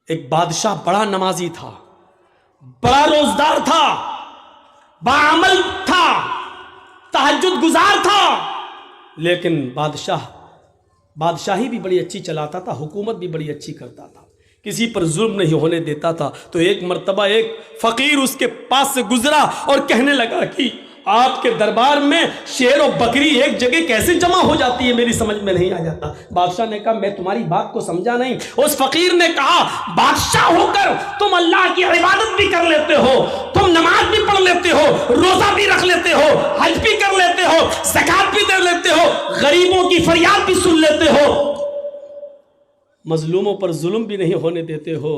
ایک بادشاہ بڑا نمازی تھا، بڑا روزدار تھا، باعمل تھا، تہجد گزار تھا، لیکن بادشاہی بھی بڑی اچھی چلاتا تھا، حکومت بھی بڑی اچھی کرتا تھا، کسی پر ظلم نہیں ہونے دیتا تھا۔ تو ایک مرتبہ ایک فقیر اس کے پاس سے گزرا اور کہنے لگا کہ آپ کے دربار میں شیر و بکری ایک جگہ کیسے جمع ہو جاتی ہے، میری سمجھ میں نہیں آ جاتا۔ بادشاہ نے کہا میں تمہاری بات کو سمجھا نہیں۔ اس فقیر نے کہا بادشاہ ہو کر تم اللہ کی عبادت بھی کر لیتے ہو، تم نماز بھی پڑھ لیتے ہو، روزہ بھی رکھ لیتے ہو، حج بھی کر لیتے ہو، زکوٰۃ بھی دے لیتے ہو، غریبوں کی فریاد بھی سن لیتے ہو، مظلوموں پر ظلم بھی نہیں ہونے دیتے ہو،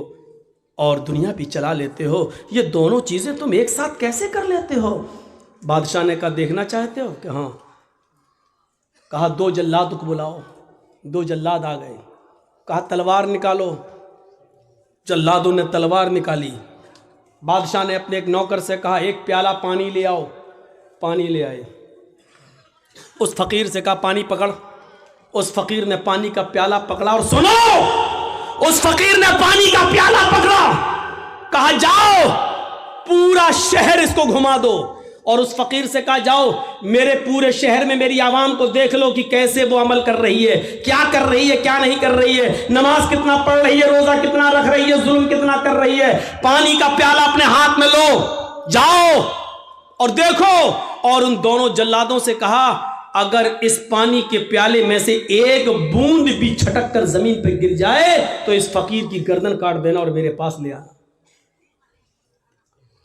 اور دنیا بھی چلا لیتے ہو، یہ دونوں چیزیں تم ایک ساتھ کیسے کر لیتے ہو؟ بادشاہ نے کہا دیکھنا چاہتے ہو کہ ہاں؟ کہا 2 جلاد کو بلاؤ۔ 2 جلاد آ گئے، کہا تلوار نکالو۔ جلادوں نے تلوار نکالی۔ بادشاہ نے اپنے ایک نوکر سے کہا 1 پیالہ پانی لے آؤ۔ پانی لے آئے۔ اس فقیر سے کہا پانی پکڑ۔ اس فقیر نے پانی کا پیالہ پکڑا، اور سنو، اس فقیر نے پانی کا پیالہ پکڑا، کہا جاؤ پورا شہر اس کو گھما دو، اور اس فقیر سے کہا جاؤ میرے پورے شہر میں میری عوام کو دیکھ لو کہ کیسے وہ عمل کر رہی ہے، کیا کر رہی ہے، کیا نہیں کر رہی ہے، نماز کتنا پڑھ رہی ہے، روزہ کتنا رکھ رہی ہے، ظلم کتنا کر رہی ہے۔ پانی کا پیالہ اپنے ہاتھ میں لو، جاؤ اور دیکھو۔ اور ان دونوں جلادوں سے کہا اگر اس پانی کے پیالے میں سے ایک بوند بھی چھٹک کر زمین پہ گر جائے تو اس فقیر کی گردن کاٹ دینا اور میرے پاس لے آنا۔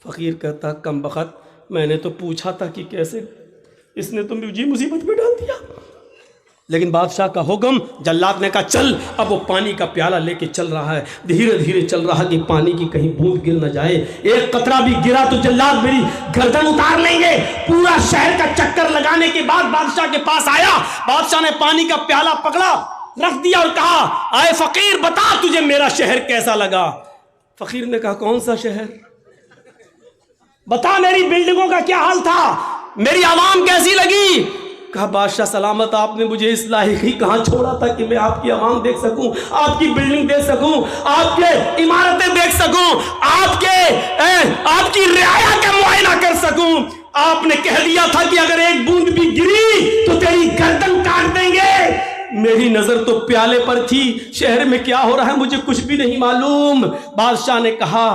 فقیر کہتا کم بخت، میں نے تو پوچھا تھا کہ کیسے، اس نے تو مجھے مصیبت میں ڈال دیا۔ لیکن بادشاہ کا حکم، جلاد نے کہا چل۔ اب وہ پانی کا پیالہ لے کے چل رہا ہے، دھیرے دھیرے چل رہا کہ پانی کی کہیں بوند گر نہ جائے، ایک قطرہ بھی گرا تو جلاد میری گردن اتار لیں گے۔ پورا شہر کا چکر لگانے کے بعد بادشاہ کے پاس آیا۔ بادشاہ نے پانی کا پیالہ پکڑا، رکھ دیا اور کہا اے فقیر بتا تجھے میرا شہر کیسا لگا؟ فقیر نے کہا کون سا شہر؟ بتا میری بلڈنگوں کا کیا حال تھا، میری عوام کیسی لگی؟ کہا بادشاہ سلامت، آپ نے مجھے اس لائق ہی کہاں چھوڑا تھا کہ میں آپ کی عوام دیکھ سکوں، آپ کی بلڈنگ دیکھ سکوں، آپ کے عمارتیں دیکھ سکوں، آپ کی رعایا کا معائنہ کر سکوں۔ آپ نے کہہ دیا تھا کہ اگر ایک بوند بھی گری تو تیری گردن کاٹ دیں گے۔ میری نظر تو پیالے پر تھی، شہر میں کیا ہو رہا ہے مجھے کچھ بھی نہیں معلوم۔ بادشاہ نے کہا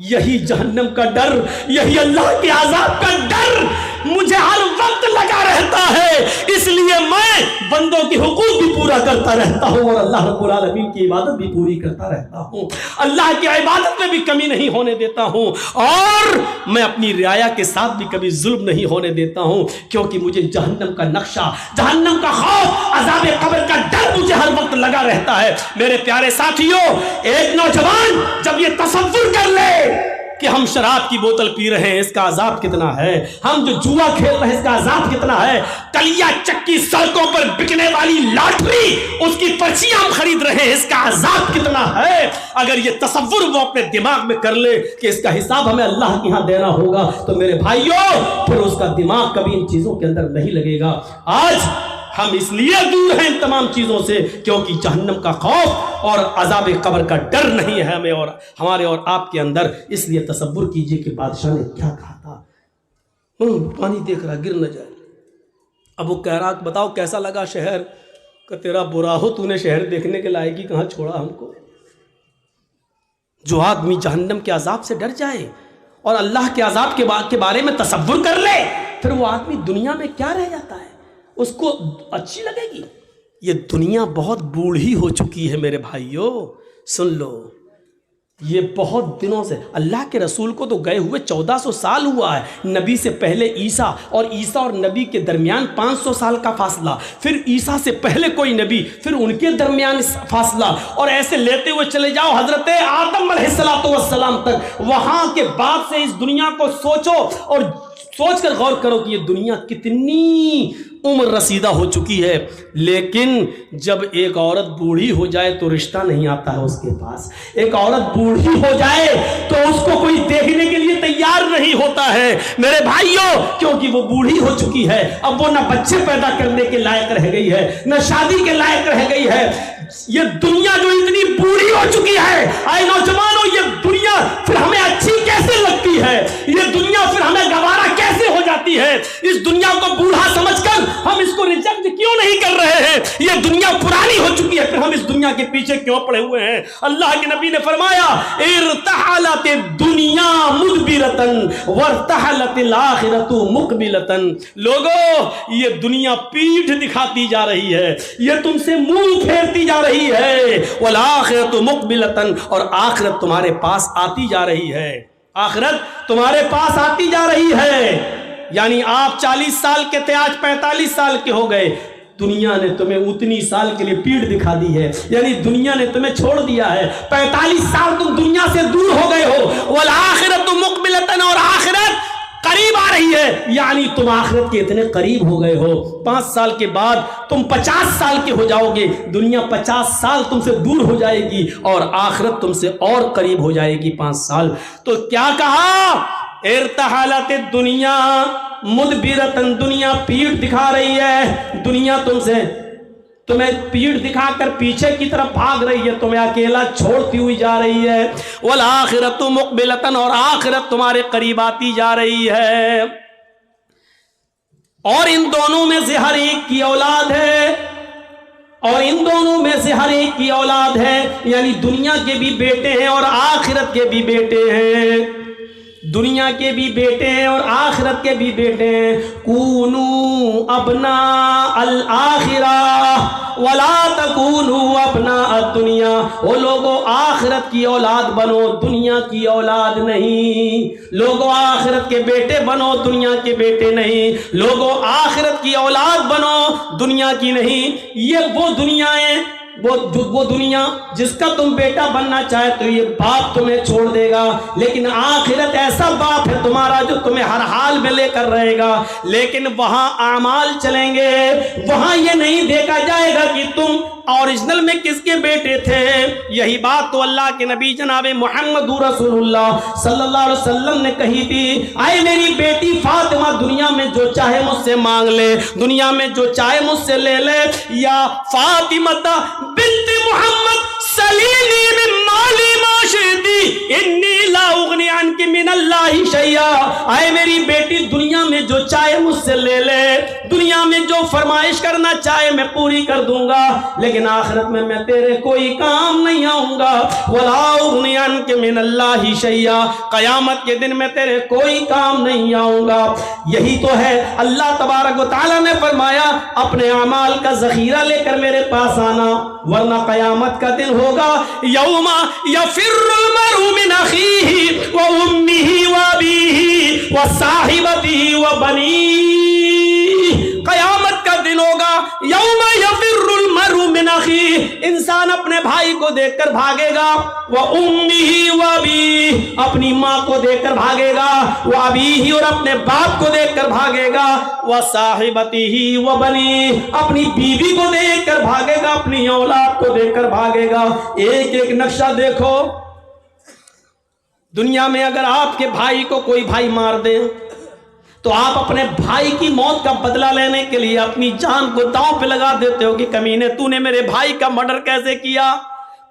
یہی جہنم کا ڈر، یہی اللہ کے عذاب کا ڈر مجھے ہر وقت لگا رہتا ہے، اس لیے میں بندوں کے حقوق بھی پورا کرتا رہتا ہوں اور اللہ رب العالمین کی عبادت بھی پوری کرتا رہتا ہوں، اللہ کی عبادت میں بھی کمی نہیں ہونے دیتا ہوں، اور میں اپنی رعایا کے ساتھ بھی کبھی ظلم نہیں ہونے دیتا ہوں، کیونکہ مجھے جہنم کا نقشہ، جہنم کا خوف، عذاب قبر کا ڈر مجھے ہر وقت لگا رہتا ہے۔ میرے پیارے ساتھیوں، ایک نوجوان جب یہ تصور کر لے کہ ہم شراب کی بوتل پی رہے ہیں اس کا عذاب کتنا ہے، ہم جو جوا کھیل رہے ہیں اس کا عذاب کتنا ہے، کلیا چکی سڑکوں پر بکنے والی لاٹری اس کی پرچیاں ہم خرید رہے ہیں اس کا عذاب کتنا ہے، اگر یہ تصور وہ اپنے دماغ میں کر لے کہ اس کا حساب ہمیں اللہ کے ہاں دینا ہوگا تو میرے بھائیوں پھر اس کا دماغ کبھی ان چیزوں کے اندر نہیں لگے گا۔ آج ہم اس لیے دور ہیں ان تمام چیزوں سے کیونکہ جہنم کا خوف اور عذاب قبر کا ڈر نہیں ہے ہمیں اور ہمارے اور آپ کے اندر۔ اس لیے تصور کیجئے کہ بادشاہ نے کیا کہا تھا، پانی دیکھ رہا گر نہ جائے۔ اب وہ کہہ رہا بتاؤ کیسا لگا شہر؟ کہ تیرا برا ہو، تو نے شہر دیکھنے کے لائق ہی کہاں چھوڑا ہم کو۔ جو آدمی جہنم کے عذاب سے ڈر جائے اور اللہ کے عذاب کے بارے میں تصور کر لے، پھر وہ آدمی دنیا میں کیا رہ جاتا ہے، اس کو اچھی لگے گی؟ یہ دنیا بہت بوڑھی ہو چکی ہے میرے بھائیوں، سن لو، یہ بہت دنوں سے، اللہ کے رسول کو تو گئے ہوئے 1400 سال ہوا ہے، نبی سے پہلے عیسیٰ اور نبی کے درمیان 500 سال کا فاصلہ، پھر عیسیٰ سے پہلے کوئی نبی، پھر ان کے درمیان فاصلہ، اور ایسے لیتے ہوئے چلے جاؤ حضرت آدم علیہ السلام تک۔ وہاں کے بعد سے اس دنیا کو سوچو اور سوچ کر غور کرو کہ یہ دنیا کتنی عمر رسیدہ ہو چکی ہے، لیکن جب ایک عورت بوڑھی ہو جائے تو رشتہ نہیں آتا ہے اس کے پاس، ایک عورت بوڑھی ہو جائے تو اس کو کوئی دیکھنے کے لیے تیار نہیں ہوتا ہے میرے بھائیوں، کیونکہ وہ بوڑھی ہو چکی ہے، اب وہ نہ بچے پیدا کرنے کے لائق رہ گئی ہے، نہ شادی کے لائق رہ گئی ہے۔ یہ دنیا جو اتنی بوڑھی ہو چکی ہے، اے نوجوانوں، یہ دنیا پھر ہمیں اچھی کیسے لگتی ہے؟ یہ دنیا پھر ہمیں گوارا کیسے ہو جاتی ہے؟ اس دنیا کو بوڑھا سمجھ کر ہم اس کو ریجیکٹ کیوں نہیں کر رہے ہیں؟ یہ دنیا پرانی ہو چکی ہے، پھر ہم اس دنیا کے پیچھے کیوں پڑے ہوئے ہیں؟ اللہ کے نبی نے فرمایا ارتحلت الدنیا مدبرتن وارتحلت الآخرۃ مقبلتن۔ لوگو، یہ دنیا پیٹھ دکھاتی جا رہی ہے، یہ تم سے منہ پھیرتی جا رہی ہے، والآخرۃ مقبلتن، اور آخرت تمہارے پاس آتی جا رہی ہے، آخرت تمہارے پاس آتی جا رہی ہے۔ یعنی آپ 40 سال کے تھے، آج 45 سال کے ہو گئے، دنیا نے تمہیں اتنی سال کے لیے پیٹھ دکھا دی ہے، یعنی دنیا نے تمہیں چھوڑ دیا ہے، 45 سال تم دنیا سے دور ہو گئے ہو، والآخرۃ مقبلتن، اور آخرت قریب آ رہی ہے، یعنی تم آخرت کے اتنے قریب ہو گئے ہو، 5 سال کے بعد تم 50 سال کے ہو جاؤ گے، دنیا 50 سال تم سے دور ہو جائے گی اور آخرت تم سے اور قریب ہو جائے گی 5 سال۔ تو کیا کہا؟ ارتحلت الدنیا مدبرتن، دنیا پیٹھ دکھا رہی ہے، دنیا تمہیں پیٹھ دکھا کر پیچھے کی طرف بھاگ رہی ہے، تمہیں اکیلا چھوڑتی ہوئی جا رہی ہے، والآخرۃ مقبلتن، اور آخرت تمہارے قریب آتی جا رہی ہے، اور ان دونوں میں سے ہر ایک کی اولاد ہے، اور ان دونوں میں سے ہر ایک کی اولاد ہے، یعنی دنیا کے بھی بیٹے ہیں اور آخرت کے بھی بیٹے ہیں، دنیا کے بھی بیٹے ہیں اور آخرت کے بھی بیٹے ہیں۔ کونوا ابناء الآخرہ ولا تکونوا ابناء الدنیا، وہ لوگوں آخرت کی اولاد بنو، دنیا کی اولاد نہیں، لوگوں آخرت کے بیٹے بنو، دنیا کے بیٹے نہیں، لوگوں آخرت کی اولاد بنو، دنیا کی نہیں۔ یہ وہ دنیایں، وہ دنیا جس کا تم بیٹا بننا چاہے تو یہ باپ تمہیں چھوڑ دے گا، لیکن آخرت ایسا باپ ہے تمہارا جو تمہیں ہر حال میں لے کر رہے گا، لیکن وہاں اعمال چلیں گے، وہاں یہ نہیں دیکھا جائے گا کہ تم اوریجنل میں کس کے بیٹے تھے۔ یہی بات تو اللہ کے نبی جناب محمد رسول اللہ صلی اللہ علیہ وسلم نے کہی تھی، اے میری بیٹی فاطمہ، دنیا میں جو چاہے مجھ سے مانگ لے، دنیا میں جو چاہے مجھ سے لے لے، یا فاطمہ بنت محمد سلیلی من مالی ما شئتی انی لا اغنی عنک من اللہ شیئا، اے میری بیٹی دنیا میں جو چاہے مجھ سے لے لے، دنیا میں جو فرمائش کرنا چاہے میں پوری کر دوں گا، لیکن آخرت میں تیرے کوئی کام نہیں آؤں گا، ولا اغنی عنک من اللہ شیئا، قیامت کے دن میں تیرے کوئی کام نہیں آؤں گا۔ یہی تو ہے اللہ تبارک و تعالیٰ نے فرمایا اپنے اعمال کا ذخیرہ لے کر میرے پاس آنا، ورنہ قیامت کا دن ہوگا یوم یفر المرء من اخیہ و امہ و ابیہ و صاحبتہ و بنیہ، قیامت کا دن ہوگا یوم یفر المرء من اخیہ، انسان اپنے بھائی کو دیکھ کر بھاگے گا، و امہ و ابیہ، اپنی ماں کو دیکھ کر بھاگے گا، و ابیہ، اور اپنے باپ کو دیکھ کر بھاگے گا، و صاحبتہ و بنیہ، اپنی بیوی کو دیکھ کر بھاگے گا، اپنی اولاد کو دیکھ کر بھاگے گا۔ ایک ایک نقشہ دیکھو، دنیا میں اگر آپ کے بھائی کو کوئی بھائی مار دے تو آپ اپنے بھائی کی موت کا بدلہ لینے کے لیے اپنی جان کو داؤں پہ لگا دیتے ہو کہ کمینے تو نے میرے بھائی کا مرڈر کیسے کیا۔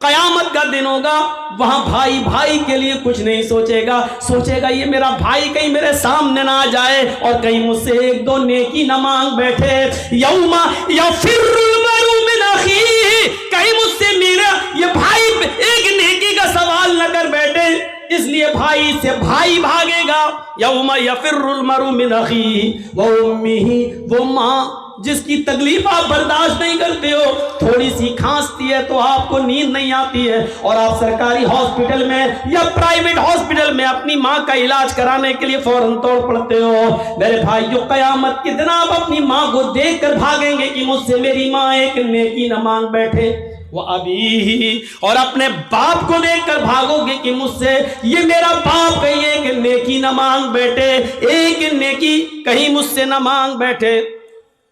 قیامت کا دن ہوگا، وہاں بھائی بھائی کے لیے کچھ نہیں سوچے گا، سوچے گا یہ میرا بھائی کہیں میرے سامنے نہ آ جائے اور کہیں مجھ سے ایک دو نیکی نہ مانگ بیٹھے۔ یوم یفر المرء من اخیہ، کہیں مجھ سے میرا یہ بھائی ایک نیکی کا سوال نہ کر بیٹھے، اس لیے بھائی سے بھائی بھاگے گا۔ یوم یفر المرء من اخیہ و امہ، وہ ماں جس کی تکلیف آپ برداشت نہیں کرتے ہو، تھوڑی سی کھانستی ہے تو آپ کو نیند نہیں آتی ہے اور آپ سرکاری ہاسپٹل میں یا پرائیویٹ ہاسپٹل میں اپنی ماں کا علاج کرانے کے لیے فوراً توڑ پڑتے ہو۔ میرے بھائیو، قیامت کے دن آپ اپنی ماں کو دیکھ کر بھاگیں گے کہ مجھ سے میری ماں ایک نیکی نہ مانگ بیٹھے، وہ ابھی، اور اپنے باپ کو دیکھ کر بھاگو گے کہ مجھ سے یہ میرا باپ کہیں ایک نیکی نہ مانگ بیٹھے، ایک نیکی کہیں مجھ سے نہ مانگ بیٹھے۔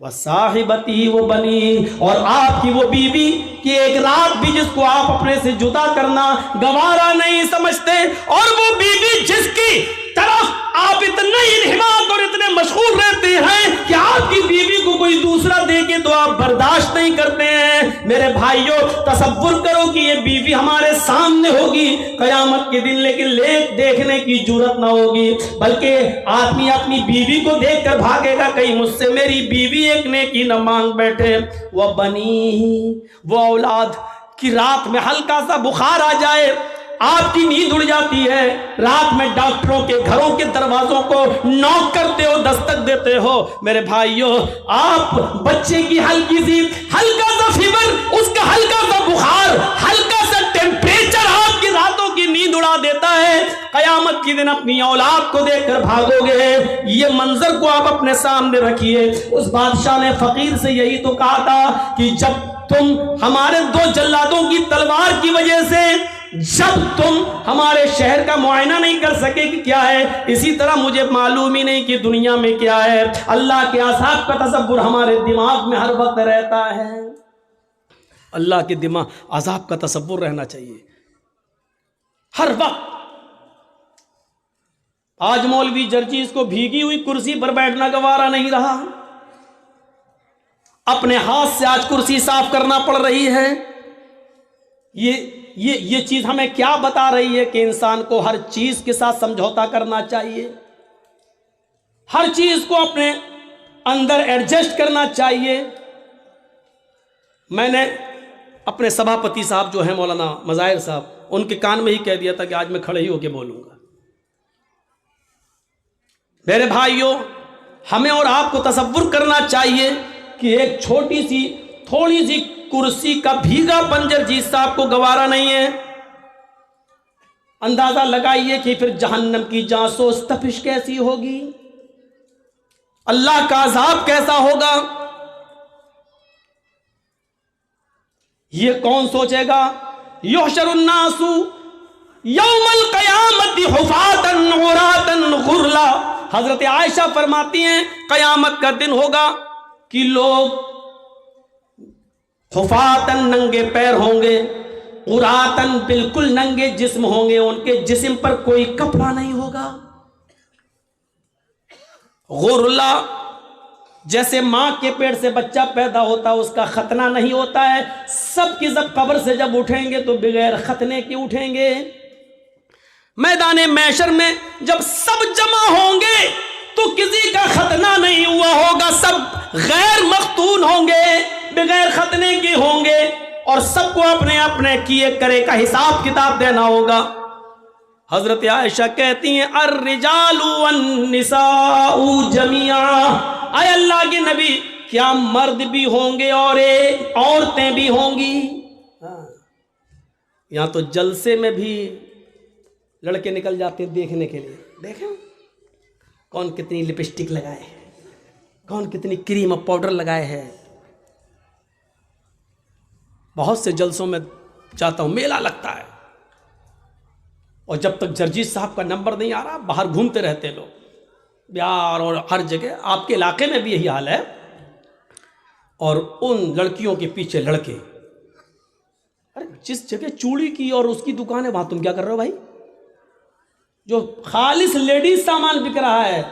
وصاحبتی وہ بنی، اور آپ کی وہ بیوی کہ ایک رات بھی جس کو آپ اپنے سے جدا کرنا گوارا نہیں سمجھتے، اور وہ بیوی جس کی طرف آپ اتنے انہماک اور اتنے مشغول رہتے ہیں کہ آپ کی بیوی کو کوئی دوسرا دے کے تو آپ برداشت نہیں کرتے ہیں۔ میرے بھائیوں تصور کرو کہ یہ بیوی ہمارے سامنے ہوگی قیامت کے دن، لیکن دیکھنے کی جرات نہ ہوگی، بلکہ آدمی اپنی بیوی کو دیکھ کر بھاگے گا، کہیں مجھ سے میری بیوی ایک نیکی نہ مانگ بیٹھے۔ وہ بنی، وہ اولاد کی رات میں ہلکا سا بخار آ جائے، آپ کی نیند اڑ جاتی ہے، رات میں ڈاکٹروں کے گھروں کے دروازوں کو نوک کرتے ہو، دستک دیتے ہو۔ میرے بھائیوں آپ بچے کی ہلکا سا فیور، اس کا ہلکا سا بخار، ہلکا سا ٹیمپریچر آپ کی راتوں کی نیند اڑا دیتا ہے۔ قیامت کے دن اپنی اولاد کو دیکھ کر بھاگو گے۔ یہ منظر کو آپ اپنے سامنے رکھیے۔ اس بادشاہ نے فقیر سے یہی تو کہا تھا کہ جب تم ہمارے 2 جلادوں کی تلوار کی وجہ سے جب تم ہمارے شہر کا معائنہ نہیں کر سکے کہ کیا ہے، اسی طرح مجھے معلوم ہی نہیں کہ دنیا میں کیا ہے۔ اللہ کے عذاب کا تصور ہمارے دماغ میں ہر وقت رہتا ہے۔ اللہ کے عذاب کا تصور رہنا چاہیے ہر وقت۔ آج مولوی جرجیز کو بھیگی ہوئی کرسی پر بیٹھنا گوارا نہیں رہا، اپنے ہاتھ سے آج کرسی صاف کرنا پڑ رہی ہے۔ یہ چیز ہمیں کیا بتا رہی ہے کہ انسان کو ہر چیز کے ساتھ سمجھوتا کرنا چاہیے، ہر چیز کو اپنے اندر ایڈجسٹ کرنا چاہیے۔ میں نے اپنے سبھاپتی صاحب جو ہیں مولانا مظاہر صاحب، ان کے کان میں ہی کہہ دیا تھا کہ آج میں کھڑے ہی ہو کے بولوں گا۔ میرے بھائیوں ہمیں اور آپ کو تصور کرنا چاہیے کہ ایک تھوڑی سی کرسی کا بھیگا پن جرجیز صاحب کو گوارا نہیں ہے۔ اندازہ لگائیے کہ پھر جہنم کی جاسوس تپش کیسی ہوگی، اللہ کا عذاب کیسا ہوگا، یہ کون سوچے گا؟ یحشر الناس یوم القیامت حفاتا عراتا غرلا۔ حضرت عائشہ فرماتی ہیں قیامت کا دن ہوگا کہ لوگ حفاتن ننگے پیر ہوں گے، عراتن بالکل ننگے جسم ہوں گے، ان کے جسم پر کوئی کپڑا نہیں ہوگا۔ غرلا جیسے ماں کے پیٹ سے بچہ پیدا ہوتا ہے، اس کا ختنہ نہیں ہوتا ہے، سب کی سب قبر سے جب اٹھیں گے تو بغیر ختنے کے اٹھیں گے۔ میدان محشر میں جب سب جمع ہوں گے تو کسی کا ختنہ نہیں ہوا ہوگا، سب غیر مختون ہوں گے، بغیر ختنے کے ہوں گے، اور سب کو اپنے اپنے کیے کرے کا حساب کتاب دینا ہوگا۔ حضرت عائشہ کہتی ہیں الرجال والنساء جميعا، اے اللہ کے نبی کیا مرد بھی ہوں گے اور عورتیں بھی ہوں گی؟ یہاں تو جلسے میں بھی لڑکے نکل جاتے ہیں دیکھنے کے لیے، دیکھیں کون کتنی لپسٹک لگائے ہے، کون کتنی کریم اور پاؤڈر لگائے ہے۔ بہت سے جلسوں میں جاتا ہوں، میلہ لگتا ہے، اور جب تک جرجیز صاحب کا نمبر نہیں آ رہا باہر گھومتے رہتے لوگ، بہار اور ہر جگہ، آپ کے علاقے میں بھی یہی حال ہے۔ اور ان لڑکیوں کے پیچھے لڑکے، ارے جس جگہ چوڑی کی اور اس کی دکان ہے وہاں تم کیا کر رہے ہو بھائی؟ جو خالص لیڈیز سامان بک رہا ہے،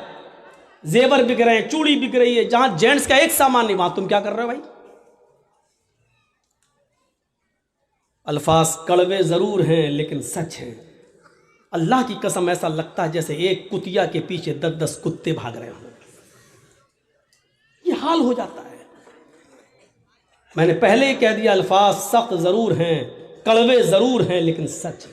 زیور بک رہے ہیں، چوڑی بک رہی ہے، جہاں جینٹس کا ایک سامان نہیں وہاں تم کیا کر رہے ہو بھائی؟ الفاظ کڑوے ضرور ہیں لیکن سچ ہیں۔ اللہ کی قسم ایسا لگتا ہے جیسے ایک کتیا کے پیچھے 10 کتے بھاگ رہے ہوں، یہ حال ہو جاتا ہے۔ میں نے پہلے ہی کہہ دیا الفاظ سخت ضرور ہیں، کڑوے ضرور ہیں لیکن سچ ہیں۔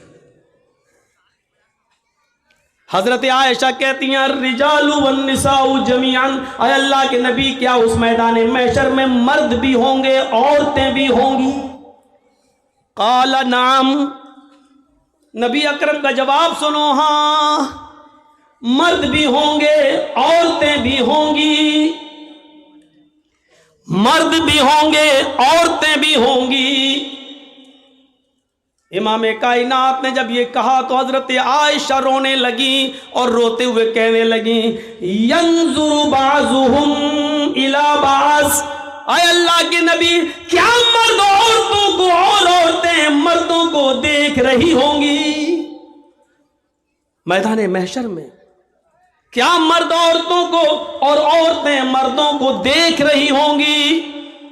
حضرت عائشہ کہتی ہیں الرجال والنساء جميعا، اے اللہ کے نبی کیا اس میدان محشر میں مرد بھی ہوں گے عورتیں بھی ہوں گی؟ قال نعم، نبی اکرم کا جواب سنو، ہاں مرد بھی ہوں گے عورتیں بھی ہوں گی، مرد بھی ہوں گے عورتیں بھی ہوں گی۔ امام کائنات نے جب یہ کہا تو حضرت عائشہ رونے لگی اور روتے ہوئے کہنے لگی ینظر بعضهم الی بعض، اے اللہ کے نبی کیا مرد عورتوں کو اور عورتیں مردوں کو دیکھ رہی ہوں گی؟ میدان محشر میں کیا مرد عورتوں کو اور عورتیں مردوں کو دیکھ رہی ہوں گی؟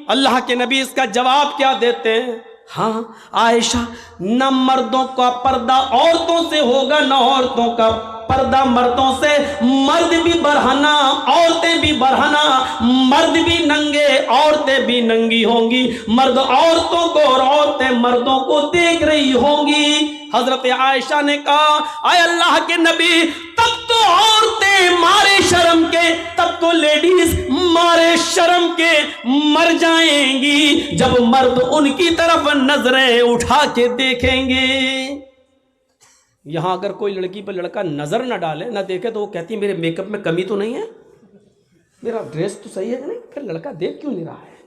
اللہ کے نبی اس کا جواب کیا دیتے ہیں؟ ہاں عائشہ، نہ مردوں کا پردہ عورتوں سے ہوگا، نہ عورتوں کا پردہ مردوں سے۔ مرد بھی برہنہ، عورتیں بھی برہنہ، مرد بھی ننگے، عورتیں بھی ننگی ہوں گی، مرد عورتوں کو اور عورتیں مردوں کو دیکھ رہی ہوں گی۔ حضرت عائشہ نے کہا اے اللہ کے نبی، تب تو عورتیں مارے شرم کے، تب تو لیڈیز مارے شرم کے مر جائیں گی جب مرد ان کی طرف نظریں اٹھا کے دیکھیں گے۔ یہاں اگر کوئی لڑکی پر لڑکا نظر نہ ڈالے، نہ دیکھے، تو وہ کہتی ہے میرے میک اپ میں کمی تو نہیں ہے، میرا ڈریس تو صحیح ہے کہ نہیں، پھر لڑکا دیکھ کیوں نہیں رہا ہے؟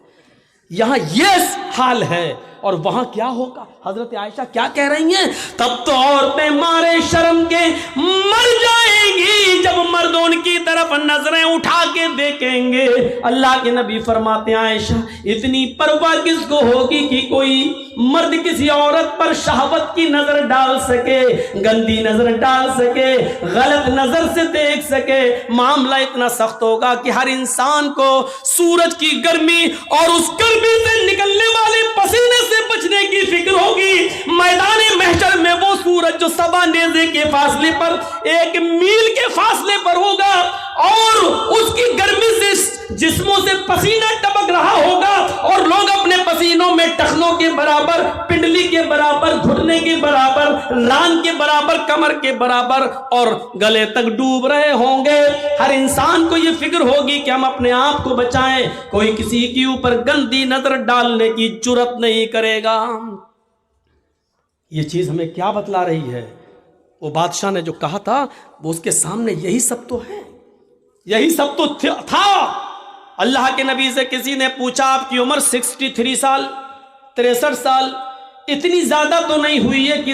یہاں یہ حال ہے، اور وہاں کیا ہوگا؟ حضرت عائشہ کیا کہہ رہی ہیں؟ تب تو عورتیں مارے شرم کے مر جائیں گی جب مرد ان کی طرف نظریں اٹھا کے دیکھیں گے۔ اللہ کے نبی فرماتے ہیں عائشہ، اتنی پرواہ کس کو ہوگی کہ کوئی مرد کسی عورت پر شہوت کی نظر ڈال سکے، گندی نظر ڈال سکے، غلط نظر سے دیکھ سکے؟ معاملہ اتنا سخت ہوگا کہ ہر انسان کو سورج کی گرمی اور اس گرمی سے نکلنے والے پسینے سے بچنے کی فکر ہوگی۔ میدان محشر میں وہ سورج جو 7 نیزے کے فاصلے پر، 1 میل کے فاصلے پر ہوگا، اور اس کی گرمی سے جسموں سے پسینہ ٹپک رہا ہوگا، اور لوگ اپنے پسینوں میں ٹخنوں کے برابر، پنڈلی کے برابر، گھٹنے کے برابر، ران کے برابر، کمر کے برابر اور گلے تک ڈوب رہے ہوں گے۔ ہر انسان کو یہ فکر ہوگی کہ ہم اپنے آپ کو بچائیں، کوئی کسی کے اوپر گندی نظر ڈالنے کی جرات نہیں کرے گا۔ یہ چیز ہمیں کیا بتلا رہی ہے؟ وہ بادشاہ نے جو کہا تھا وہ اس کے سامنے یہی سب تو ہے، یہی سب تو تھا۔ اللہ کے نبی سے کسی نے پوچھا آپ کی عمر 63 سال 63 سال، اتنی زیادہ تو نہیں ہوئی ہے کہ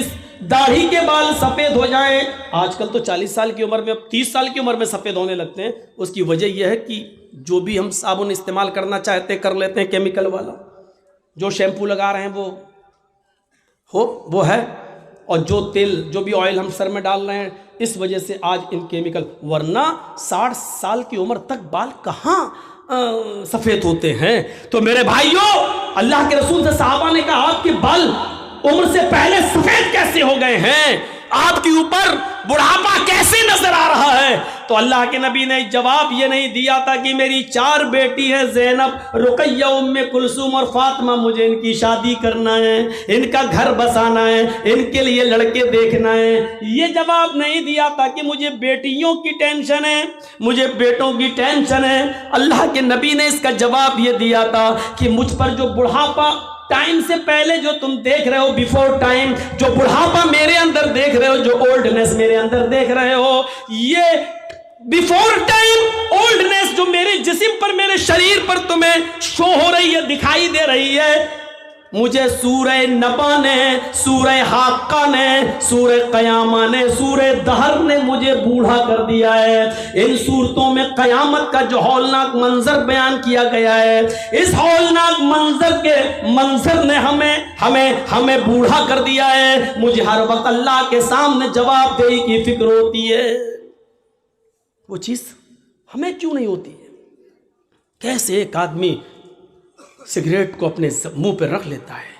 داڑھی کے بال سفید ہو جائیں؟ آج کل تو 40 سال کی عمر میں، 30 سال کی عمر میں سفید ہونے لگتے ہیں۔ اس کی وجہ یہ ہے کہ جو بھی ہم صابن استعمال کرنا چاہتے کر لیتے ہیں کیمیکل والا، جو شیمپو لگا رہے ہیں وہ ہے، اور جو تیل، جو بھی آئل ہم سر میں ڈال رہے ہیں، اس وجہ سے آج ان کیمیکل، ورنہ 60 سال کی عمر تک بال کہاں سفید ہوتے ہیں؟ تو میرے بھائیوں، اللہ کے رسول سے صحابہ نے کہا آپ کے بال عمر سے پہلے سفید کیسے ہو گئے ہیں؟ آپ کے اوپر بڑھاپا کیسے نظر آ رہا ہے؟ تو اللہ کے نبی نے جواب یہ نہیں دیا تھا کہ میری 4 بیٹی ہے، زینب، رقیہ، ام کلثوم اور فاطمہ، مجھے ان کی شادی کرنا ہے، ان کا گھر بسانا ہے، ان کے لیے لڑکے دیکھنا ہے۔ یہ جواب نہیں دیا تھا کہ مجھے بیٹیوں کی ٹینشن ہے، مجھے بیٹوں کی ٹینشن ہے۔ اللہ کے نبی نے اس کا جواب یہ دیا تھا کہ مجھ پر جو بڑھاپا ٹائم سے پہلے جو تم دیکھ رہے ہو، بیفور ٹائم، جو بڑھاپا میرے اندر دیکھ رہے ہو، جو اولڈنس میرے اندر دیکھ رہے ہو، یہ بیفور ٹائم اولڈنس جو میرے جسم پر، میرے شریر پر تمہیں شو ہو رہی ہے، دکھائی دے رہی ہے، مجھے سورہ نبا نے، سورہ حاقہ نے، سورہ قیامہ نے، سورہ دہر نے مجھے بوڑھا کر دیا ہے۔ ان سورتوں میں قیامت کا جو ہولناک منظر بیان کیا گیا ہے، اس ہولناک منظر نے ہمیں بوڑھا کر دیا ہے۔ مجھے ہر وقت اللہ کے سامنے جواب دہی کی فکر ہوتی ہے۔ وہ چیز ہمیں کیوں نہیں ہوتی ہے؟ کیسے ایک آدمی سگریٹ کو اپنے منہ پہ رکھ لیتا ہے،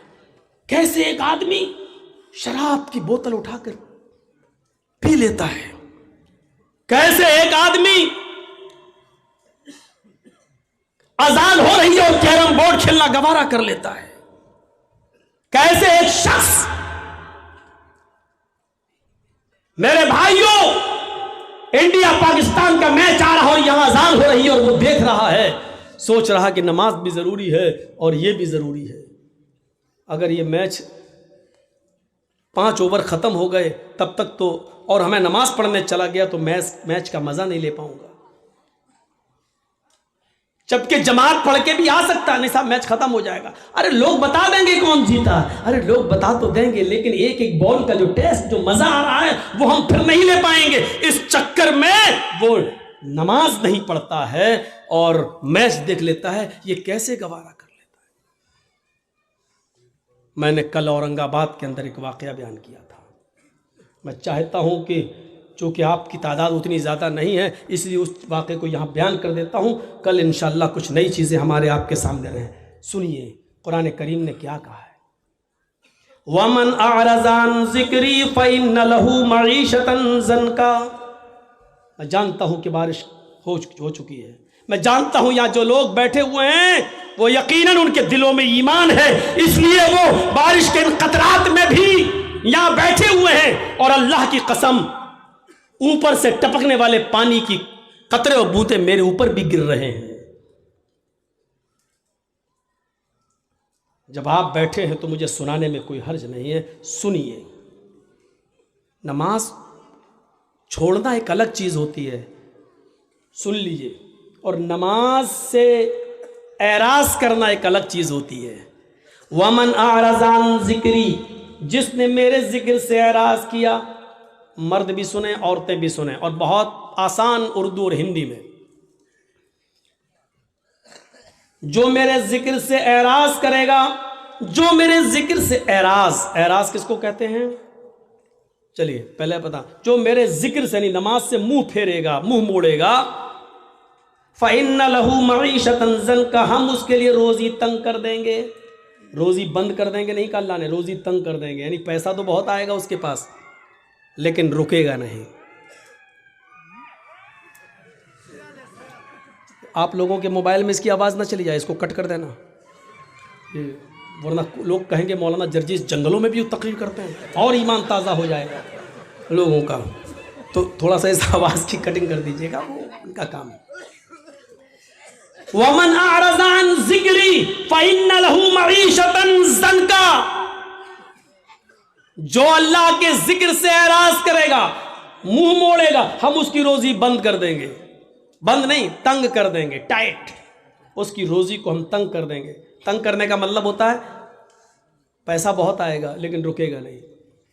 کیسے ایک آدمی شراب کی بوتل اٹھا کر پی لیتا ہے، کیسے ایک آدمی اذان ہو رہی ہے اور کیرم بورڈ کھیلنا گوارا کر لیتا ہے، کیسے ایک شخص، میرے بھائیوں، انڈیا پاکستان کا میچ آ رہا اور یہاں اذان ہو رہی ہے اور وہ دیکھ رہا ہے، سوچ رہا کہ نماز بھی ضروری ہے اور یہ بھی ضروری ہے۔ اگر یہ میچ 5 اوور ختم ہو گئے تب تک تو، اور ہمیں نماز پڑھنے چلا گیا تو میچ کا مزہ نہیں لے پاؤں گا، جبکہ جماعت پڑھ کے بھی آ سکتا ہے، نہیں صاحب میچ ختم ہو جائے گا، ارے لوگ بتا دیں گے کون جیتا، ارے لوگ بتا تو دیں گے، لیکن ایک بال کا جو ٹیسٹ، جو مزہ آ رہا ہے وہ ہم پھر نہیں لے پائیں گے۔ اس چکر میں وہ نماز نہیں پڑھتا ہے اور میچ دیکھ لیتا ہے، یہ کیسے گوارا کر لیتا ہے؟ میں نے کل اورنگ آباد کے اندر ایک واقعہ بیان کیا تھا، میں چاہتا ہوں کہ چونکہ آپ کی تعداد اتنی زیادہ نہیں ہے اس لیے اس واقعے کو یہاں بیان کر دیتا ہوں، کل انشاءاللہ کچھ نئی چیزیں ہمارے آپ کے سامنے رہیں۔ سنیے قرآن کریم نے کیا کہا ہے، وَمَنْ أَعْرَضَ عَنْ ذِكْرِي فَإِنَّ لَهُ مَعِيشَةً ضَنْكًا۔ میں جانتا ہوں کہ بارش ہو چکی ہے، میں جانتا ہوں یہاں جو لوگ بیٹھے ہوئے ہیں وہ یقیناً ان کے دلوں میں ایمان ہے، اس لیے وہ بارش کے ان قطرات میں بھی یہاں بیٹھے ہوئے ہیں، اور اللہ کی قسم اوپر سے ٹپکنے والے پانی کی قطرے اور بوتے میرے اوپر بھی گر رہے ہیں۔ جب آپ بیٹھے ہیں تو مجھے سنانے میں کوئی حرج نہیں ہے، سنیے۔ نماز چھوڑنا ایک الگ چیز ہوتی ہے، سن لیجئے، اور نماز سے اعراض کرنا ایک الگ چیز ہوتی ہے۔ وَمَنْ أَعْرَضَ عَنْ ذِكْرِي، جس نے میرے ذکر سے اعراض کیا، مرد بھی سنیں عورتیں بھی سنیں، اور بہت آسان اردو اور ہندی میں، جو میرے ذکر سے اعراض کرے گا، جو میرے ذکر سے اعراض کس کو کہتے ہیں؟ چلیے پہلے پتا، جو میرے ذکر سے نہیں نماز سے منہ پھیرے گا، منہ موڑے گا، فَإِنَّ لَهُ مَعِيشَةً ضَنْكًا، ہم اس کے لیے روزی تنگ کر دیں گے۔ روزی بند کر دیں گے نہیں کہا اللہ نے، روزی تنگ کر دیں گے، یعنی پیسہ تو بہت آئے گا اس کے پاس لیکن رکے گا نہیں۔ آپ لوگوں کے موبائل میں اس کی آواز نہ چلی جائے، اس کو کٹ کر دینا، ورنہ لوگ کہیں گے مولانا جرجیس جنگلوں میں بھی تقریر کرتے ہیں، اور ایمان تازہ ہو جائے گا لوگوں کا، تو تھوڑا سا اس آواز کی کٹنگ کر دیجیے گا، وہ ان کا کام ہے۔ وَمَنْ أَعْرَضَ عَنْ ذِكْرِي فَإِنَّ لَهُ مَعِيشَةً ضَنْكًا، جو اللہ کے ذکر سے اعراض کرے گا، منہ موڑے گا، ہم اس کی روزی بند کر دیں گے، بند نہیں تنگ کر دیں گے، ٹائٹ، اس کی روزی کو ہم تنگ کر دیں گے۔ تنگ کرنے کا مطلب ہوتا ہے پیسہ بہت آئے گا لیکن رکے گا نہیں۔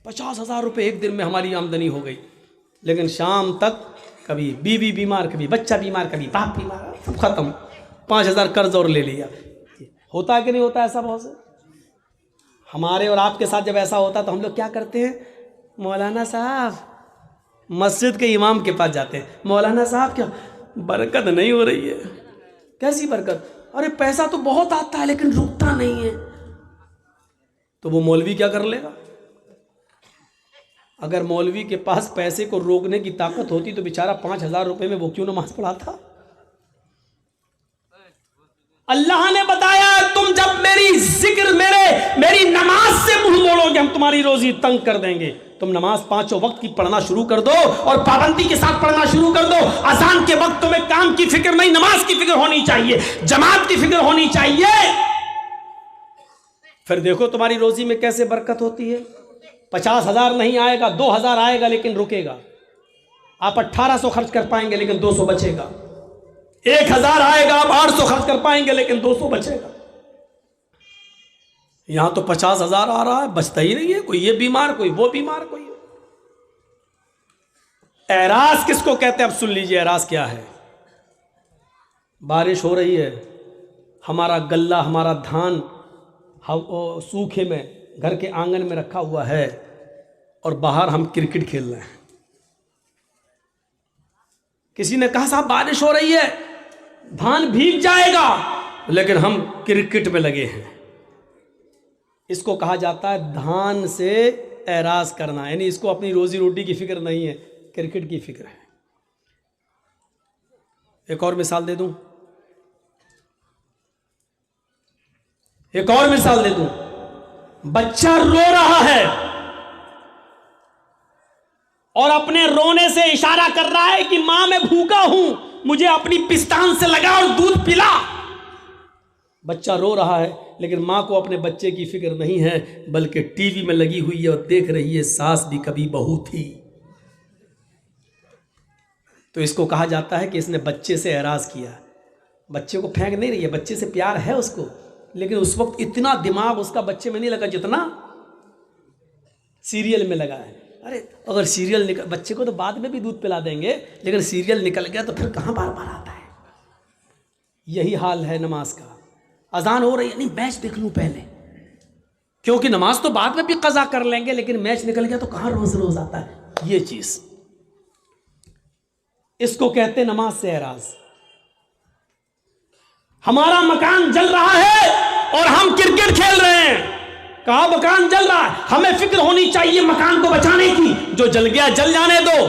50,000 روپے ایک دن میں ہماری آمدنی ہو گئی، لیکن شام تک کبھی بیوی بیمار، کبھی بچہ بیمار، کبھی باپ بیمار، سب ختم، 5,000 قرض اور لے لیا۔ ہوتا ہے کہ نہیں ہوتا ایسا بہت سے؟ ہمارے اور آپ کے ساتھ جب ایسا ہوتا تو ہم لوگ کیا کرتے ہیں؟ مولانا صاحب، مسجد کے امام کے پاس جاتے ہیں، مولانا صاحب کیا برکت نہیں ہو رہی ہے؟ کیسی برکت؟ ارے پیسہ تو بہت آتا ہے لیکن رکتا نہیں ہے۔ تو وہ مولوی کیا کر لے گا؟ اگر مولوی کے پاس پیسے کو روکنے کی طاقت ہوتی تو بیچارہ 5,000 روپے میں وہ کیوں نماز پڑھاتا؟ اللہ نے بتایا تم جب میری ذکر میری نماز سے منہ موڑو گے ہم تمہاری روزی تنگ کر دیں گے۔ تم نماز 5 وقت کی پڑھنا شروع کر دو اور پابندی کے ساتھ پڑھنا شروع کر دو۔ اذان کے وقت تمہیں کام کی فکر نہیں، نماز کی فکر ہونی چاہیے، جماعت کی فکر ہونی چاہیے، پھر دیکھو تمہاری روزی میں کیسے برکت ہوتی ہے۔ 50,000 نہیں آئے گا، 2,000 آئے گا لیکن رکے گا۔ آپ 1,800 خرچ کر پائیں گے لیکن 200 بچے گا۔ 1,000 آئے گا، آپ 800 خرچ کر پائیں گے لیکن 200 بچے گا۔ یہاں تو 50,000 آ رہا ہے، بچتا ہی نہیں ہے، کوئی یہ بیمار، کوئی وہ بیمار، کوئی۔ اعراض کس کو کہتے ہیں؟ اب سن لیجئے اعراض کیا ہے۔ بارش ہو رہی ہے، ہمارا غلہ، ہمارا دھان سوکھے میں گھر کے آنگن میں رکھا ہوا ہے اور باہر ہم کرکٹ کھیل رہے ہیں۔ کسی نے کہا صاحب بارش ہو رہی ہے، دھان بھیگ جائے گا، لیکن ہم کرکٹ میں لگے ہیں۔ اس کو کہا جاتا ہے دھان سے اعراض کرنا، یعنی اس کو اپنی روزی روٹی کی فکر نہیں ہے، کرکٹ کی فکر ہے۔ ایک اور مثال دے دوں، بچہ رو رہا ہے اور اپنے رونے سے اشارہ کر رہا ہے کہ ماں میں بھوکا ہوں، مجھے اپنی پستان سے لگا اور دودھ پلا۔ بچہ رو رہا ہے لیکن ماں کو اپنے بچے کی فکر نہیں ہے، بلکہ ٹی وی میں لگی ہوئی ہے اور دیکھ رہی ہے ساس بھی کبھی بہو تھی۔ تو اس کو کہا جاتا ہے کہ اس نے بچے سے اعراض کیا۔ بچے کو پھینک نہیں رہی ہے، بچے سے پیار ہے اس کو، لیکن اس وقت اتنا دماغ اس کا بچے میں نہیں لگا جتنا سیریل میں لگا ہے۔ ارے اگر سیریل نکل، بچے کو تو بعد میں بھی دودھ پلا دیں گے، لیکن سیریل نکل گیا تو پھر کہاں بار بار آتا ہے۔ یہی حال ہے نماز کا۔ اذان ہو رہی ہے، نہیں میچ دیکھ لوں پہلے، کیونکہ نماز تو بعد میں بھی قضا کر لیں گے، لیکن میچ نکل گیا تو کہاں روز روز آتا ہے۔ یہ چیز اس کو کہتے نماز سے اعراض. ہمارا مکان جل رہا ہے اور ہم کرکٹ کھیل رہے ہیں. کہا مکان جل رہا ہے, ہمیں فکر ہونی چاہیے مکان کو بچانے کی. جو جل گیا جل جانے دو,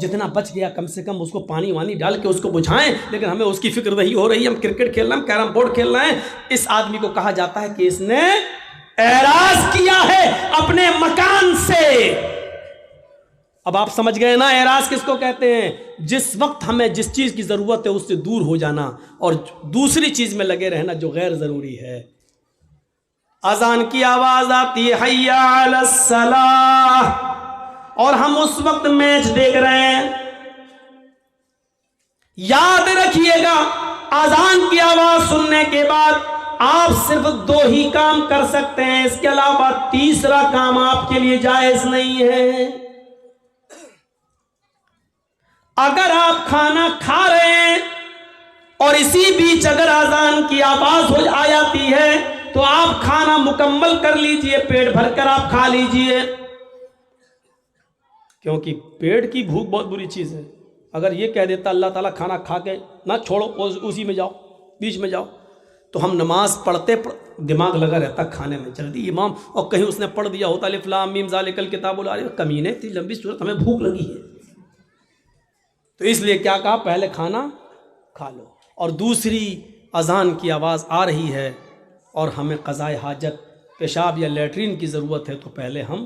جتنا بچ گیا کم سے کم اس کو پانی وانی ڈال کے اس کو بجھائیں. لیکن ہمیں اس کی فکر نہیں ہو رہی, ہم کرکٹ کھیل رہے ہیں, ہم کیرم بورڈ کھیل رہے ہیں. اس آدمی کو کہا جاتا ہے کہ اس نے اعراض کیا ہے اپنے مکان سے. اب آپ سمجھ گئے نا اعراض کس کو کہتے ہیں؟ جس وقت ہمیں جس چیز کی ضرورت ہے اس سے دور ہو جانا اور دوسری چیز میں لگے رہنا جو غیر ضروری ہے. اذان کی آواز آتی ہے حی علی الصلاۃ, اور ہم اس وقت میچ دیکھ رہے ہیں. یاد رکھیے گا اذان کی آواز سننے کے بعد آپ صرف 2 ہی کام کر سکتے ہیں, اس کے علاوہ تیسرا کام آپ کے لیے جائز نہیں ہے. اگر آپ کھانا کھا رہے ہیں اور اسی بیچ اگر اذان کی آواز ہو جاتی ہے تو آپ کھانا مکمل کر لیجئے, پیٹ بھر کر آپ کھا لیجئے, کیونکہ پیٹ کی بھوک بہت بری چیز ہے. اگر یہ کہہ دیتا اللہ تعالیٰ کھانا کھا کے نہ چھوڑو, اسی میں جاؤ, بیچ میں جاؤ, تو ہم نماز پڑھتے دماغ لگا رہتا کھانے میں. جلدی امام, اور کہیں اس نے پڑھ دیا ہوتا الف لام میم ذالک الکتاب لا ریب, کمینے اتنی لمبی صورت, ہمیں بھوک لگی ہے. تو اس لیے کیا کہا, پہلے کھانا کھا لو. اور دوسری, اذان کی آواز آ رہی ہے اور ہمیں قضاء حاجت, پیشاب یا لیٹرین کی ضرورت ہے, تو پہلے ہم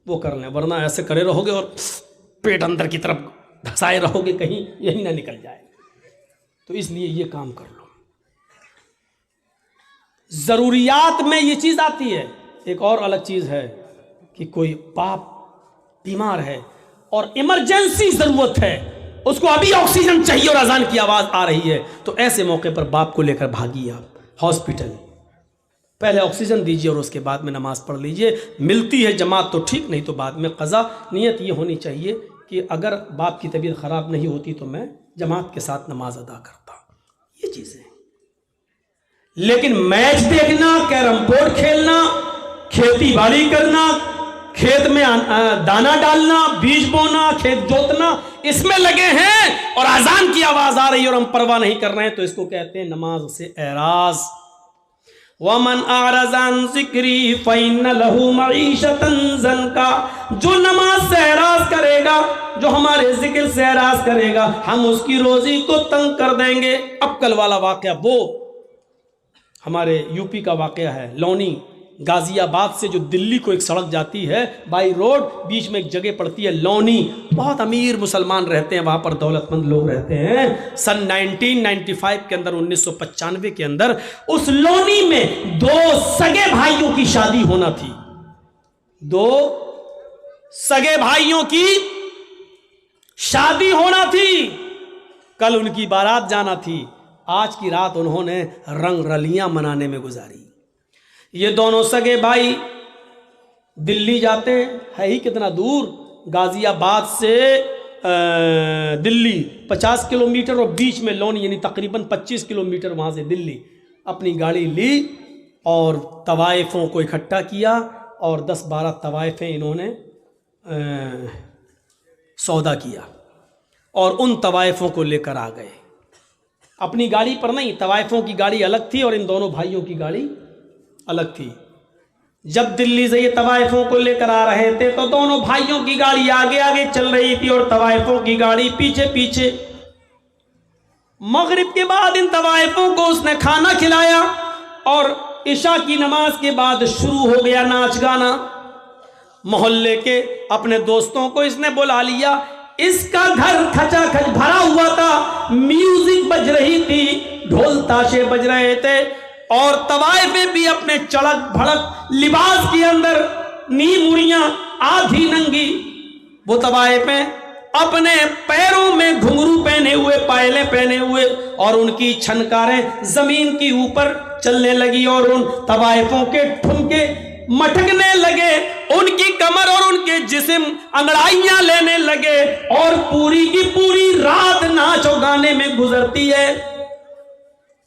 وہ کر لیں, ورنہ ایسے کرے رہو گے اور پیٹ اندر کی طرف دھسائے رہو گے, کہیں یہی نہ نکل جائے. تو اس لیے یہ کام کر لو. ضروریات میں یہ چیز آتی ہے. ایک اور الگ چیز ہے کہ کوئی باپ بیمار ہے اور ایمرجنسی ضرورت ہے, اس کو ابھی آکسیجن چاہیے اور اذان کی آواز آ رہی ہے, تو ایسے موقع پر باپ کو لے کر بھاگیے آپ ہاسپٹل, پہلے آکسیجن دیجیے اور اس کے بعد میں نماز پڑھ لیجیے. ملتی ہے جماعت تو ٹھیک, نہیں تو بعد میں قضا. نیت یہ ہونی چاہیے کہ اگر باپ کی طبیعت خراب نہیں ہوتی تو میں جماعت کے ساتھ نماز ادا کرتا. یہ چیزیں. لیکن میچ دیکھنا, کیرم بورڈ کھیلنا, کھیتی باڑی کرنا, کھیت میں دانا ڈالنا, بیج بونا, کھیت جوتنا, اس میں لگے ہیں اور اذان کی آواز آ رہی ہے اور ہم پرواہ نہیں کر رہے ہیں, تو اس کو کہتے ہیں نماز سے اعراض. وَمَنْ أَعْرَضَ عَنْ ذِكْرِي فَإِنَّ لَهُ مَعِيشَةً ضَنْكَ, جو نماز سے اعراض کرے گا, جو ہمارے ذکر سے اعراض کرے گا, ہم اس کی روزی کو تنگ کر دیں گے. اب کل والا واقعہ وہ ہمارے یو پی کا واقعہ ہے, لونی غازی آباد سے جو دلی کو ایک سڑک جاتی ہے بائی روڈ, بیچ میں ایک جگہ پڑتی ہے لونی. بہت امیر مسلمان رہتے ہیں وہاں پر, دولت مند لوگ رہتے ہیں. سن 1995 کے اندر, 1995 کے اندر اس لونی میں 2 سگے بھائیوں کی شادی ہونا تھی. 2 سگے بھائیوں کی شادی ہونا تھی. کل ان کی بارات جانا تھی. آج کی رات انہوں نے رنگ رلیاں منانے میں گزاری. یہ دونوں سگے بھائی دلی جاتے ہیں, ہے ہی کتنا دور, غازی آباد سے دلی 50 کلومیٹر اور بیچ میں لونی, یعنی تقریباً 25 کلومیٹر وہاں سے دلی. اپنی گاڑی لی اور طوائفوں کو اکٹھا کیا اور 10-12 طوائفیں انہوں نے سودا کیا اور ان طوائفوں کو لے کر آ گئے. اپنی گاڑی پر نہیں, طوائفوں کی گاڑی الگ تھی اور ان دونوں بھائیوں کی گاڑی الگ تھی. جب دلی سے یہ طوائفوں کو لے کر آ رہے تھے تو دونوں بھائیوں کی گاڑی آگے آگے چل رہی تھی اور طوائفوں کی گاڑی پیچھے پیچھے. مغرب کے بعد ان طوائفوں کو اس نے کھانا کھلایا اور عشاء کی نماز کے بعد شروع ہو گیا ناچ گانا. محلے کے اپنے دوستوں کو اس نے بلا لیا. اس کا گھر کھچا کھچ بھرا ہوا تھا, میوزک بج رہی تھی, ڈھول تاشے بج رہے تھے اور طوائفیں بھی اپنے چڑک بھڑک لباس کے اندر, نیم اڑیاں, آدھی ننگی. وہ طوائفیں اپنے پیروں میں گھنگرو پہنے ہوئے, پائلے پہنے ہوئے, اور ان کی چھنکاریں زمین کی اوپر چلنے لگی اور ان طوائفوں کے ٹھمکے مٹکنے لگے. ان کی کمر اور ان کے جسم انگڑائیاں لینے لگے اور پوری کی پوری رات ناچ و گانے میں گزرتی ہے.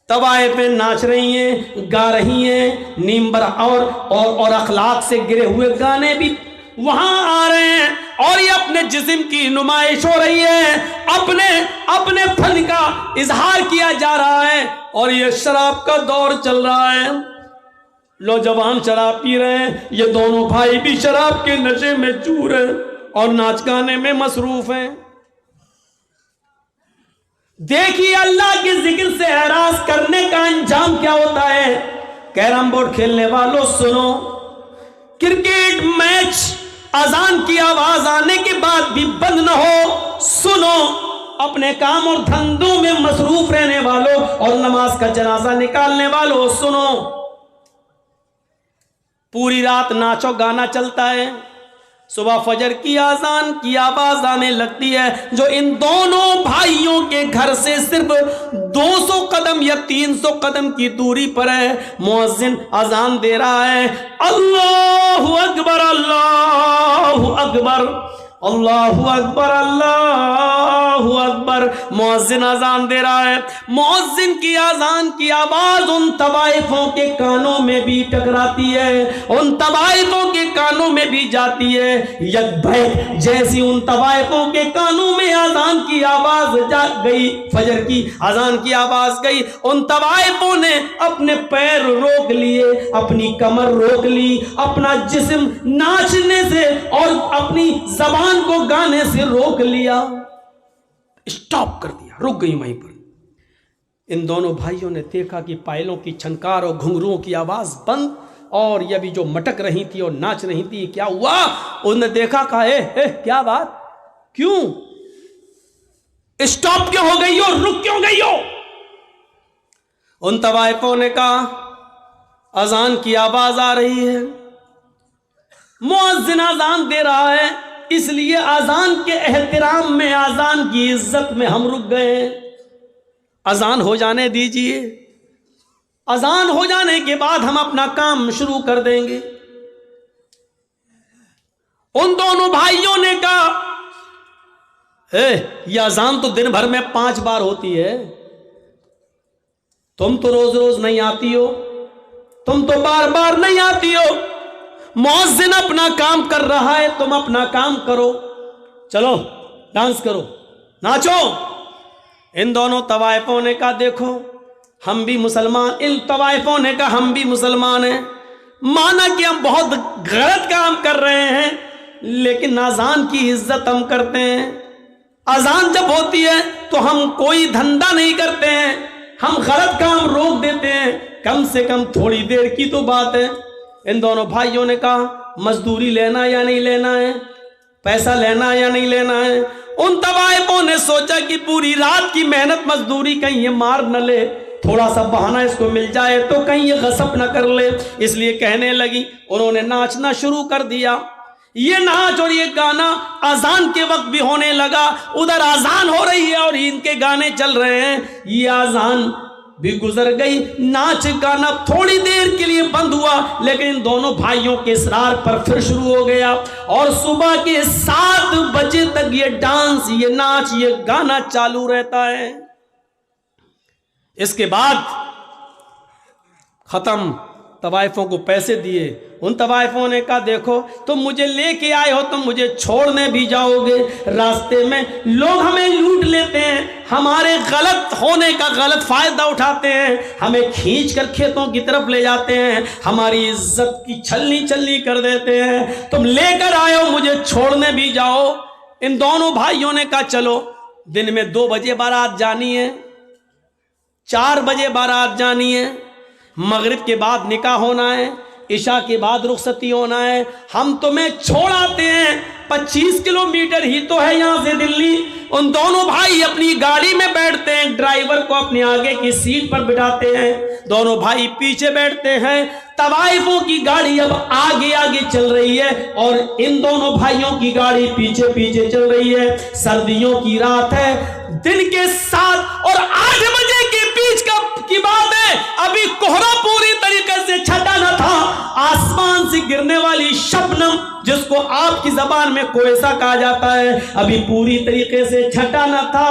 طوائفیں ناچ رہی ہیں, گا رہی ہیں, نیمبر اور اخلاق سے گرے ہوئے گانے بھی وہاں آ رہے ہیں اور یہ اپنے جسم کی نمائش ہو رہی ہے، اپنے فن کا اظہار کیا جا رہا ہے، اور یہ شراب کا دور چل رہا ہے، نوجوان شراب پی رہے ہیں، یہ دونوں بھائی بھی شراب کے نشے میں چور ہیں اور ناچ گانے میں مصروف ہیں۔ دیکھیے اللہ کے ذکر سے اعراض کرنے کا انجام کیا ہوتا ہے۔ کیرم بورڈ کھیلنے والوں سنو، کرکٹ میچ اذان کی آواز آنے کے بعد بھی بند نہ ہو، سنو۔ اپنے کام اور دھندوں میں مصروف رہنے والوں اور نماز کا جنازہ نکالنے والوں سنو، پوری رات ناچو گانا چلتا ہے، صبح فجر کی اذان کی آواز آنے لگتی ہے، جو ان دونوں بھائیوں کے گھر سے صرف 200 قدم یا 300 قدم کی دوری پر ہے۔ مؤذن اذان دے رہا ہے، اللہ اکبر اللہ اکبر اللہ اکبر اللہ اکبر، مؤذن اذان دے رہا ہے۔ مؤذن کی اذان کی آواز ان طوائفوں کے کانوں میں بھی ٹکراتی ہے، ان طوائفوں کے کانوں میں بھی جاتی ہے۔ یک بیک جیسی ان طوائفوں کے کانوں میں اذان کی آواز جا گئی، فجر کی اذان کی آواز گئی، ان طوائفوں نے اپنے پیر روک لیے، اپنی کمر روک لی، اپنا جسم ناچنے سے اور اپنی زبان کو گانے سے روک لیا، اسٹاپ کر دیا، رک گئی وہیں پر۔ ان دونوں بھائیوں نے دیکھا کہ پائلوں کی چھنکار اور گھنگروؤں کی آواز بند، اور یہ بھی جو مٹک رہی تھی اور ناچ رہی تھی، کیا ہوا؟ انہوں نے دیکھا، کہا اے کیا بات، کیوں اسٹاپ کیوں ہو گئی ہو، رک کیوں گئی ہو؟ ان طوائفوں نے کہا اذان کی آواز آ رہی ہے، مؤذن اذان دے رہا ہے، اس لیے اذان کے احترام میں، اذان کی عزت میں ہم رک گئے ہیں، اذان ہو جانے دیجئے، اذان ہو جانے کے بعد ہم اپنا کام شروع کر دیں گے۔ ان دونوں بھائیوں نے کہا یہ اذان تو دن بھر میں 5 بار ہوتی ہے، تم تو روز روز نہیں آتی ہو، تم تو بار بار نہیں آتی ہو، مؤذن اپنا کام کر رہا ہے، تم اپنا کام کرو، چلو ڈانس کرو، ناچو۔ ان دونوں طوائفوں نے کہا دیکھو ہم بھی مسلمان، ان طوائفوں نے کہا ہم بھی مسلمان ہیں، مانا کہ ہم بہت غلط کام کر رہے ہیں، لیکن اذان کی عزت ہم کرتے ہیں، اذان جب ہوتی ہے تو ہم کوئی دھندا نہیں کرتے ہیں، ہم غلط کام روک دیتے ہیں، کم سے کم تھوڑی دیر کی تو بات ہے۔ ان دونوں بھائیوں نے کہا مزدوری لینا یا نہیں لینا ہے، پیسہ لینا یا نہیں لینا ہے۔ ان طوائفوں نے سوچا کہ پوری رات کی محنت مزدوری کہیں یہ مار نہ لے، تھوڑا سا بہانہ اس کو مل جائے تو کہیں یہ غصب نہ کر لے، اس لیے کہنے لگی، انہوں نے ناچنا شروع کر دیا۔ یہ ناچ اور یہ گانا اذان کے وقت بھی ہونے لگا، ادھر اذان ہو رہی ہے اور ان کے گانے چل رہے ہیں، یہ اذان بھی گزر گئی، ناچ گانا تھوڑی دیر کے لیے بند ہوا، لیکن ان دونوں بھائیوں کے اصرار پر پھر شروع ہو گیا، اور صبح کے 7 بجے تک یہ ڈانس، یہ ناچ، یہ گانا چالو رہتا ہے۔ اس کے بعد ختم، طوائفوں کو پیسے دیے، ان طوائفوں نے کہا دیکھو تم مجھے لے کے آئے ہو، تم مجھے چھوڑنے بھی جاؤ گے، راستے میں لوگ ہمیں لوٹ لیتے ہیں، ہمارے غلط ہونے کا غلط فائدہ اٹھاتے ہیں، ہمیں کھینچ کر کھیتوں کی طرف لے جاتے ہیں، ہماری عزت کی چھلنی چھلنی کر دیتے ہیں، تم لے کر آئے ہو، مجھے چھوڑنے بھی جاؤ۔ ان دونوں بھائیوں نے کہا چلو، دن میں 2 بجے بارات جانی ہے، 4 بجے بارات جانی ہے، مغرب کے بعد نکاح ہونا ہے، عشاء کے بعد رخصتی ہونا ہے، ہم تمہیں چھوڑ آتے ہیں، 25 کلومیٹر ہی تو ہے یہاں سے دلی۔ ان دونوں بھائی اپنی گاڑی میں بیٹھتے ہیں، ڈرائیور کو اپنے آگے کی سیٹ پر بٹھاتے ہیں، دونوں بھائی پیچھے بیٹھتے ہیں، طوائفوں کی گاڑی اب آگے آگے چل رہی ہے اور ان دونوں بھائیوں کی گاڑی پیچھے پیچھے چل رہی ہے۔ سردیوں کی رات ہے، دن کے 7 اور 8 بجے کے بیچ کی بات ہے، ابھی کوہرا پوری طریقے سے چھٹا نہ تھا، آسمان سے گرنے والی شبنم جس کو آپ کی زبان میں کوئسہ کہا جاتا ہے، ابھی پوری طریقے سے چھٹا نہ تھا۔